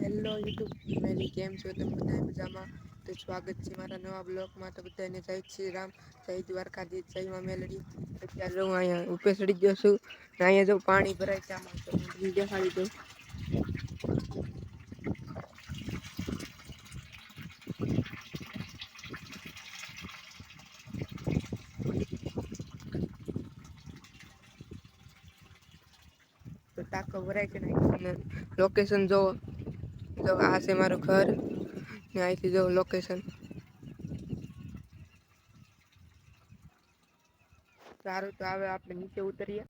Hello YouTube family, કેમ છો તમે બધા મજામાં? તો સ્વાગત છે મારા નવા બ્લોગમાં. તો બધાને જય શ્રી રામ, જય દ્વારકાધીશ, જય મા મેલડી. અત્યારે હું અહીંયા ઉપે ચડી ગયો છું. અહીંયા જો પાણી ભરાય છે, આમાં તો હું દેખાડી દઉં. તો ટાંકો ભરાય કે નહીં અને લોકેશન જોવો. જો આ છે મારું ઘર ને અહીંથી જો લોકેશન. સારું, તો હવે આપણે નીચે ઉતરીએ.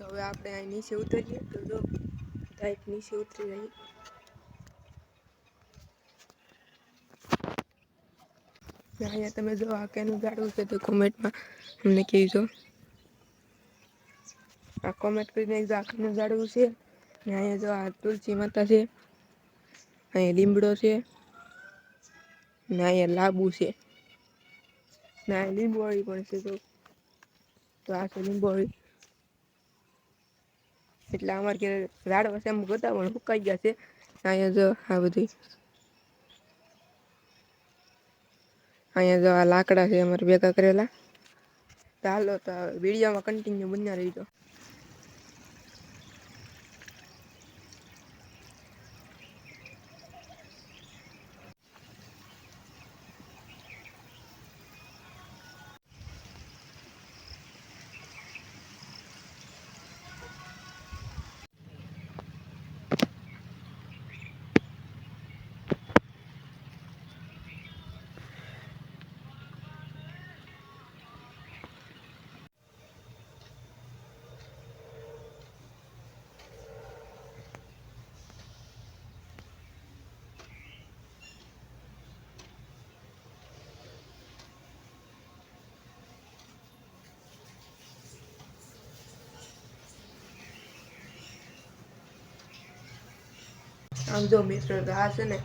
તો હવે આપણે અહીં નીચે ઉતરીએ. તો જો ડાયરેક્ટ નીચે ઉતરી જઈએ. અહીંયા તમે જો આ કેનું ઝાડવું છે તો કોમેન્ટમાં અમને કહેજો. આ કોમેન્ટ કરીને એક આ કેનું ઝાડવું છે ને અહીંયા જો આ તુલસી માતા છે, અહીંયા લીમડો છે ને અહીંયા લાંબુ છે ને અહીંયા લીંબોળી પણ છે. તો આ છે લીંબોળી. એટલે અમારે કે ઝાડવા છે એમ બધા પણ સુકાઈ ગયા છે. અહીંયા જો આ બધી, અહીંયા જો આ લાકડા છે અમારે ભેગા કરેલા. ચાલો તો વિડીયોમાં કન્ટિન્યુ બન્યા રહીજો. આમ જો મિત્રો, તો આ છે ને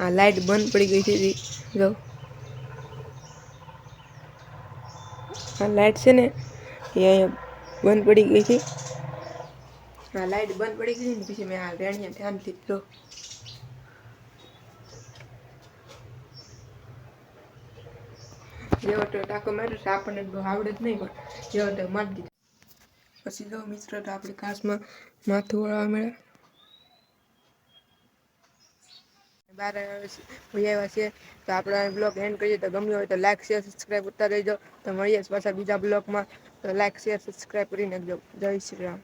આ લાઈટ બંધ પડી ગઈ છે. જો આ લાઈટ છે ને એ અહીંયા બંધ પડી ગઈ છે. આ લાઈટ બંધ પડી ગઈ ને પછી મેં આ રેણિયા ધ્યાનથી જો જેવો તો ટાંકો માર્યો છે. આપણને બહુ આવડે જ નહીં, પણ જેવો તો મારી દીધો. પછી જો મિત્રો, તો આપણે ઘાસમાં માથું વળવા મળ્યા. બાર આવ્યા છે. તો આપણે બ્લોગ એન્ડ કરીએ. તો ગમ્યો હોય તો લાઈક, શેર, સબસ્ક્રાઈબ કરતા રહેજો. તો મળીએ પાછા બીજા બ્લોગમાં. તો લાઈક, શેર, સબસ્ક્રાઈબ કરી નાખજો. જય શ્રી રામ.